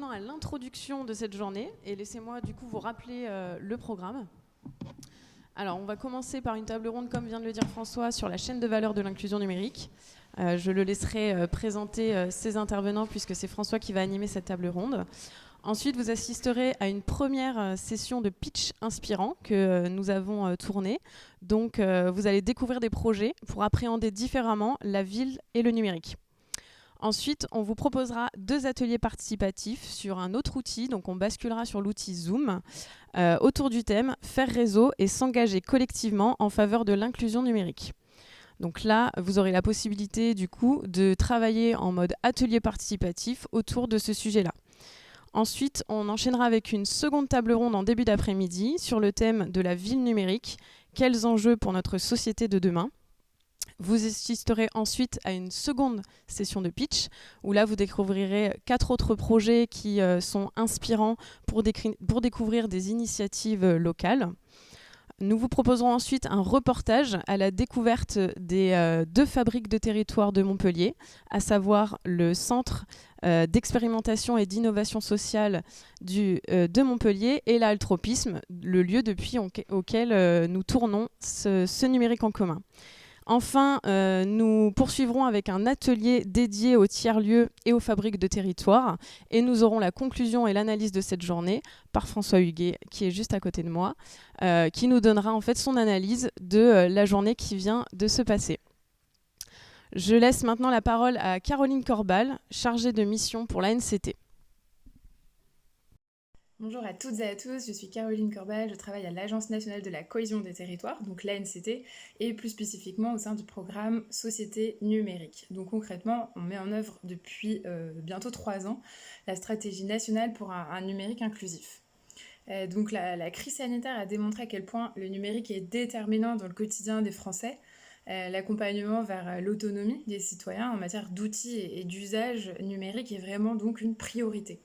maintenant à l'introduction de cette journée et laissez-moi du coup vous rappeler le programme. Alors, on va commencer par une table ronde, comme vient de le dire François, sur la chaîne de valeur de l'inclusion numérique. Je le laisserai présenter ses intervenants puisque c'est François qui va animer cette table ronde. Ensuite, vous assisterez à une première session de pitch inspirant que nous avons tournée. Donc, vous allez découvrir des projets pour appréhender différemment la ville et le numérique. Ensuite, on vous proposera 2 ateliers participatifs sur un autre outil. Donc, on basculera sur l'outil Zoom autour du thème « Faire réseau et s'engager collectivement en faveur de l'inclusion numérique ». Donc là, vous aurez la possibilité du coup de travailler en mode atelier participatif autour de ce sujet-là. Ensuite, on enchaînera avec une seconde table ronde en début d'après-midi sur le thème de la ville numérique. Quels enjeux pour notre société de demain ? Vous assisterez ensuite à une seconde session de pitch où là vous découvrirez 4 autres projets qui sont inspirants pour découvrir des initiatives locales. Nous vous proposerons ensuite un reportage à la découverte des 2 fabriques de territoire de Montpellier, à savoir le centre d'expérimentation et d'innovation sociale de Montpellier et l'Altropisme, le lieu depuis auquel nous tournons ce numérique en commun. Enfin, nous poursuivrons avec un atelier dédié aux tiers-lieux et aux fabriques de territoire. Et nous aurons la conclusion et l'analyse de cette journée par François Huguet, qui est juste à côté de moi, qui nous donnera en fait son analyse de la journée qui vient de se passer. Je laisse maintenant la parole à Caroline Corbal, chargée de mission pour l'ANCT. Bonjour à toutes et à tous, je suis Caroline Corbal, je travaille à l'Agence nationale de la cohésion des territoires, donc l'ANCT, et plus spécifiquement au sein du programme Société numérique. Donc concrètement, on met en œuvre depuis bientôt 3 ans la stratégie nationale pour un numérique inclusif. Donc la crise sanitaire a démontré à quel point le numérique est déterminant dans le quotidien des Français. L'accompagnement vers l'autonomie des citoyens en matière d'outils et d'usage numérique est vraiment donc une priorité.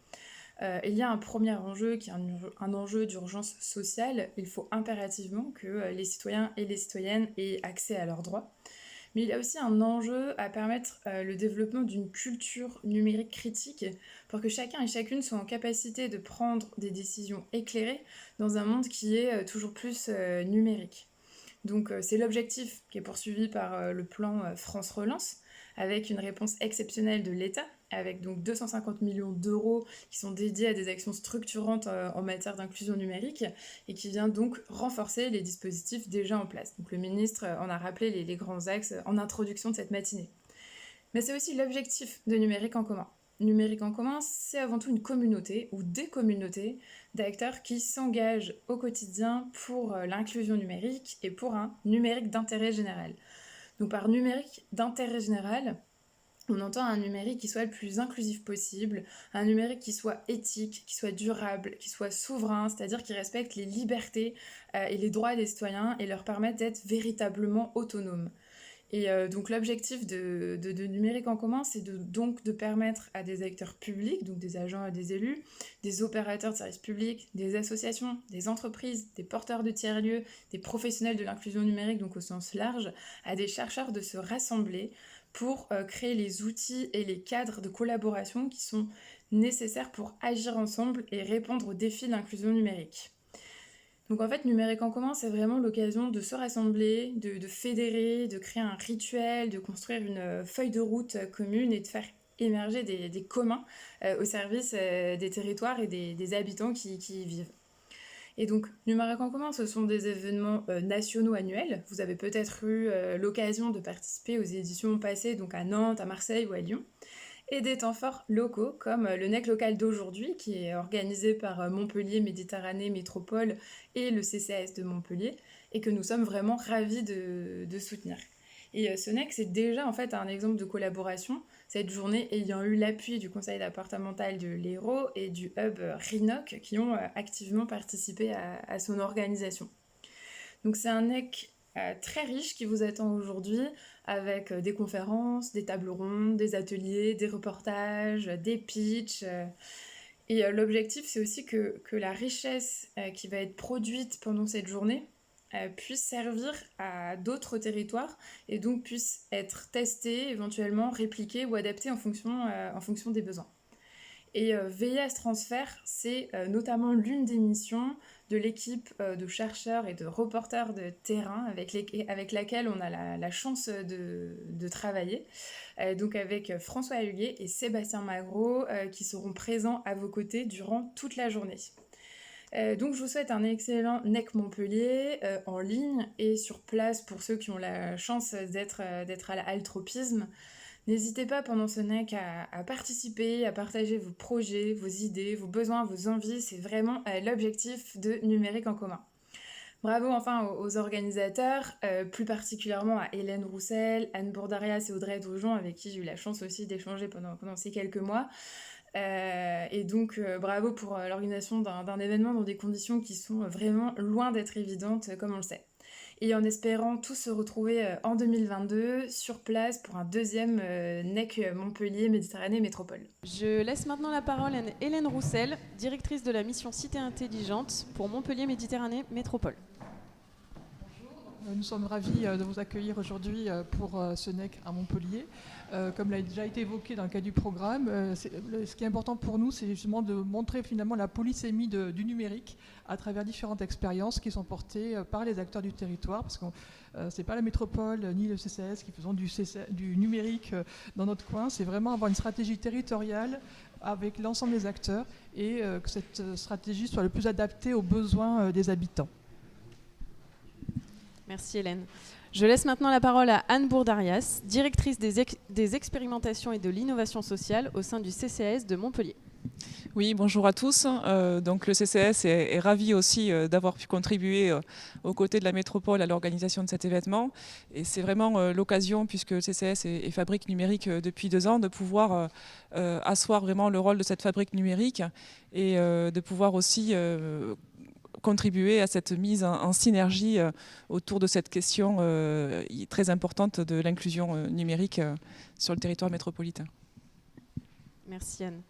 Il y a un premier enjeu qui est un enjeu d'urgence sociale. Il faut impérativement que les citoyens et les citoyennes aient accès à leurs droits. Mais il y a aussi un enjeu à permettre le développement d'une culture numérique critique pour que chacun et chacune soit en capacité de prendre des décisions éclairées dans un monde qui est toujours plus numérique. Donc c'est l'objectif qui est poursuivi par le plan France Relance, avec une réponse exceptionnelle de l'État, avec donc 250 millions d'euros qui sont dédiés à des actions structurantes en matière d'inclusion numérique et qui vient donc renforcer les dispositifs déjà en place. Donc le ministre en a rappelé les grands axes en introduction de cette matinée. Mais c'est aussi l'objectif de Numérique en commun. Numérique en commun, c'est avant tout une communauté ou des communautés d'acteurs qui s'engagent au quotidien pour l'inclusion numérique et pour un numérique d'intérêt général. Donc par numérique d'intérêt général, on entend un numérique qui soit le plus inclusif possible, un numérique qui soit éthique, qui soit durable, qui soit souverain, c'est-à-dire qui respecte les libertés et les droits des citoyens et leur permette d'être véritablement autonomes. Et donc l'objectif de Numérique en commun, c'est donc de permettre à des acteurs publics, donc des agents et des élus, des opérateurs de services publics, des associations, des entreprises, des porteurs de tiers-lieux, des professionnels de l'inclusion numérique, donc au sens large, à des chercheurs de se rassembler pour créer les outils et les cadres de collaboration qui sont nécessaires pour agir ensemble et répondre aux défis de l'inclusion numérique. Donc en fait, Numérique en commun, c'est vraiment l'occasion de se rassembler, de fédérer, de créer un rituel, de construire une feuille de route commune et de faire émerger des communs au service des territoires et des habitants qui y vivent. Et donc, Numérique en commun, ce sont des événements nationaux annuels. Vous avez peut-être eu l'occasion de participer aux éditions passées, donc à Nantes, à Marseille ou à Lyon. Et des temps forts locaux, comme le NEC local d'aujourd'hui, qui est organisé par Montpellier Méditerranée Métropole et le CCAS de Montpellier, et que nous sommes vraiment ravis de soutenir. Et ce NEC, c'est déjà en fait un exemple de collaboration, cette journée ayant eu l'appui du conseil départemental de l'Hérault et du hub RINOC, qui ont activement participé à son organisation. Donc c'est un NEC très riche qui vous attend aujourd'hui, avec des conférences, des tables rondes, des ateliers, des reportages, des pitchs. Et l'objectif, c'est aussi que la richesse qui va être produite pendant cette journée puisse servir à d'autres territoires et donc puisse être testée, éventuellement répliquée ou adaptée en fonction des besoins. Et veiller à ce transfert, c'est notamment l'une des missions de l'équipe de chercheurs et de reporters de terrain avec laquelle on a la chance de travailler. Donc avec François Huguet et Sébastien Magro qui seront présents à vos côtés durant toute la journée. Donc je vous souhaite un excellent NEC Montpellier en ligne et sur place pour ceux qui ont la chance d'être à la Altropisme. N'hésitez pas pendant ce NEC à participer, à partager vos projets, vos idées, vos besoins, vos envies. C'est vraiment l'objectif de Numérique en commun. Bravo enfin aux organisateurs, plus particulièrement à Hélène Roussel, Anne Bourdarias et Audrey Doujon, avec qui j'ai eu la chance aussi d'échanger pendant ces quelques mois. Et donc bravo pour l'organisation d'un événement dans des conditions qui sont vraiment loin d'être évidentes, comme on le sait. Et en espérant tous se retrouver en 2022 sur place pour un deuxième NEC Montpellier Méditerranée Métropole. Je laisse maintenant la parole à Hélène Roussel, directrice de la mission Cité Intelligente pour Montpellier Méditerranée Métropole. Nous sommes ravis de vous accueillir aujourd'hui pour ce NEC à Montpellier. Comme l'a déjà été évoqué dans le cadre du programme, ce qui est important pour nous, c'est justement de montrer finalement la polysémie du numérique à travers différentes expériences qui sont portées par les acteurs du territoire, parce que ce n'est pas la métropole ni le CCS qui faisons du numérique dans notre coin, c'est vraiment avoir une stratégie territoriale avec l'ensemble des acteurs et que cette stratégie soit le plus adaptée aux besoins des habitants. Merci Hélène. Je laisse maintenant la parole à Anne Bourdarias, directrice des expérimentations et de l'innovation sociale au sein du CCAS de Montpellier. Oui, bonjour à tous. Donc le CCAS est ravi aussi d'avoir pu contribuer aux côtés de la métropole à l'organisation de cet événement. Et c'est vraiment l'occasion, puisque le CCAS est fabrique numérique depuis 2 ans, de pouvoir asseoir vraiment le rôle de cette fabrique numérique et de pouvoir aussi contribuer à cette mise en synergie autour de cette question très importante de l'inclusion numérique sur le territoire métropolitain. Merci Anne.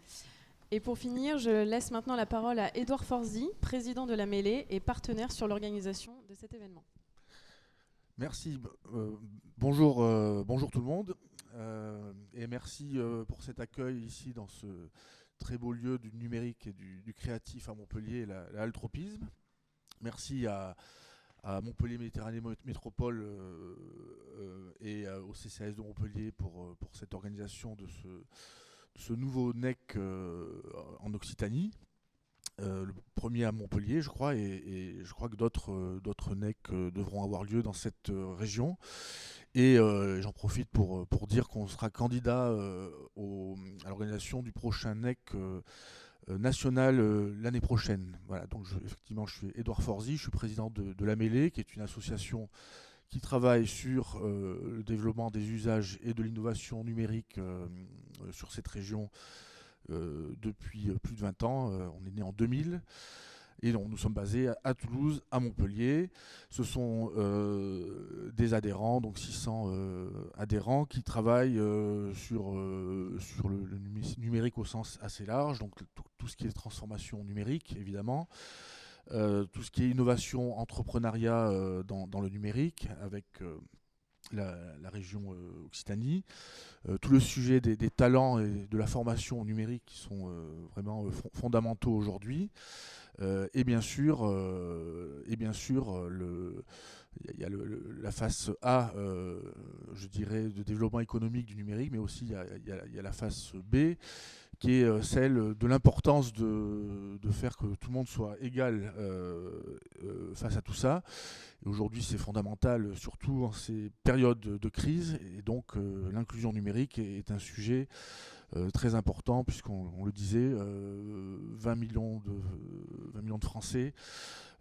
Et pour finir, je laisse maintenant la parole à Édouard Forzy, président de la Mêlée et partenaire sur l'organisation de cet événement. Merci. Bonjour tout le monde. Et merci pour cet accueil ici dans ce très beau lieu du numérique et du créatif à Montpellier, la Altropisme. Merci à Montpellier Méditerranée Métropole et au CCAS de Montpellier pour cette organisation de ce nouveau NEC en Occitanie. Le premier à Montpellier, je crois, et je crois que d'autres NEC devront avoir lieu dans cette région. Et j'en profite pour dire qu'on sera candidat à l'organisation du prochain NEC national l'année prochaine. Voilà, donc effectivement, je suis Édouard Forzy, je suis président de la Mêlée, qui est une association qui travaille sur le développement des usages et de l'innovation numérique sur cette région depuis plus de 20 ans. On est né en 2000. Et donc, nous sommes basés à Toulouse, à Montpellier. Ce sont des adhérents, donc 600 adhérents qui travaillent sur le numérique au sens assez large, donc tout ce qui est transformation numérique, évidemment, tout ce qui est innovation, entrepreneuriat dans le numérique, avec la région Occitanie, tout le sujet des talents et de la formation numérique qui sont vraiment fondamentaux aujourd'hui. Et bien sûr, il y a la face A, je dirais, de développement économique du numérique, mais aussi il y a la face B, qui est celle de l'importance de faire que tout le monde soit égal face à tout ça. Et aujourd'hui, c'est fondamental, surtout en ces périodes de crise, et donc l'inclusion numérique est un sujet très important, puisqu'on le disait, 20 millions de Français,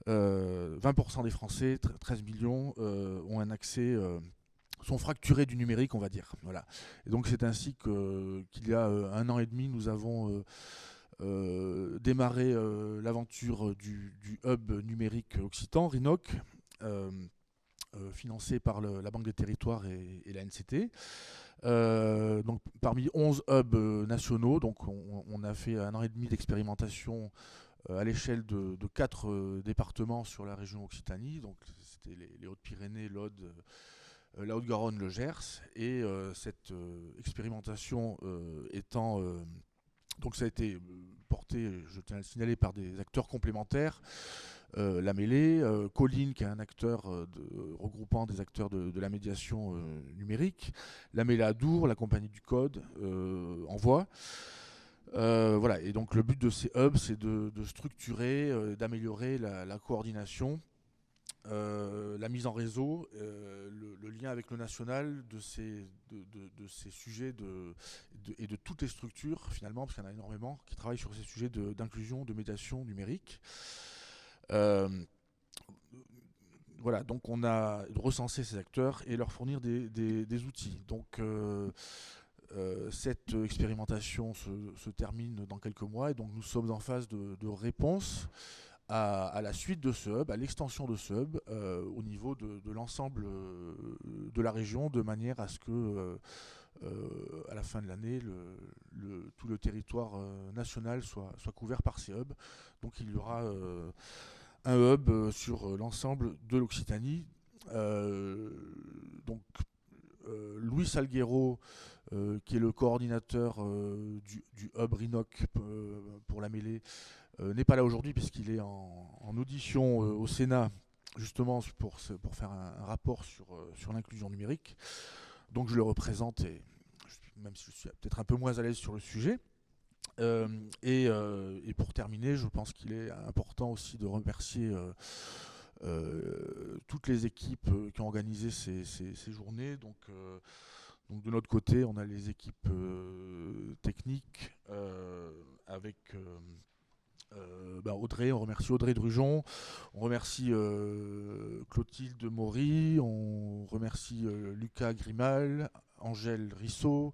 20% des Français, 13 millions, ont un accès, sont fracturés du numérique, on va dire. Voilà. Et donc c'est ainsi qu'il y a 1 an et demi, nous avons démarré l'aventure du hub numérique occitan, RINOC, financé par la Banque des Territoires et la NCT. Donc, parmi 11 hubs nationaux, donc on a fait 1 an et demi d'expérimentation à l'échelle de 4 départements sur la région Occitanie. Donc c'était les Hautes-Pyrénées, l'Aude, la Haute-Garonne, le Gers. Et cette expérimentation étant Donc ça a été porté, je tiens à le signaler, par des acteurs complémentaires. La Mêlée, Colline, qui est un acteur regroupant des acteurs de la médiation numérique, la Mêlée Adour, la Compagnie du Code, Envoi. Voilà. Et donc le but de ces hubs, c'est de structurer, d'améliorer la coordination, la mise en réseau, le lien avec le national de ces sujets et de toutes les structures, finalement, parce qu'il y en a énormément qui travaillent sur ces sujets d'inclusion, de médiation numérique. Voilà, donc on a recensé ces acteurs et leur fournir des outils. Donc cette expérimentation se termine dans quelques mois et donc nous sommes en phase de réponse à la suite de ce hub, à l'extension de ce hub au niveau de l'ensemble de la région, de manière à ce que à la fin de l'année, tout le territoire national soit couvert par ces hubs. Donc il y aura un hub sur l'ensemble de l'Occitanie. Donc Louis Salguero, qui est le coordinateur du hub RINOC pour la Mêlée, n'est pas là aujourd'hui puisqu'il est en audition au Sénat, justement pour faire un rapport sur l'inclusion numérique. Donc je le représente, même si je suis peut-être un peu moins à l'aise sur le sujet. Et pour terminer, je pense qu'il est important aussi de remercier toutes les équipes qui ont organisé ces journées. Donc de notre côté, on a les équipes techniques avec Audrey, on remercie Audrey Drujon, on remercie Clotilde Maury, on remercie Lucas Grimal, Angèle Rissot,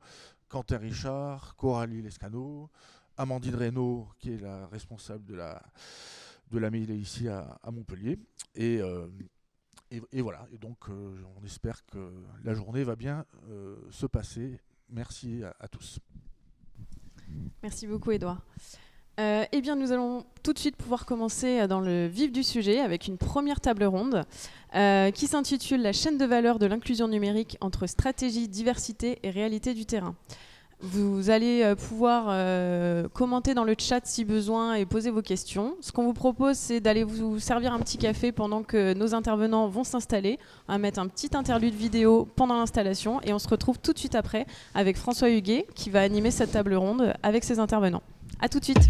Quentin Richard, Coralie Lescano, Amandine Reynaud, qui est la responsable de la Mêlée ici à Montpellier. Et voilà, et donc on espère que la journée va bien se passer. Merci à tous. Merci beaucoup, Édouard. Eh bien, nous allons tout de suite pouvoir commencer dans le vif du sujet avec une première table ronde qui s'intitule « La chaîne de valeur de l'inclusion numérique entre stratégie, diversité et réalité du terrain ». Vous allez pouvoir commenter dans le chat si besoin et poser vos questions. Ce qu'on vous propose, c'est d'aller vous servir un petit café pendant que nos intervenants vont s'installer. On va mettre un petit interlude vidéo pendant l'installation et on se retrouve tout de suite après avec François Huguet qui va animer cette table ronde avec ses intervenants. À tout de suite.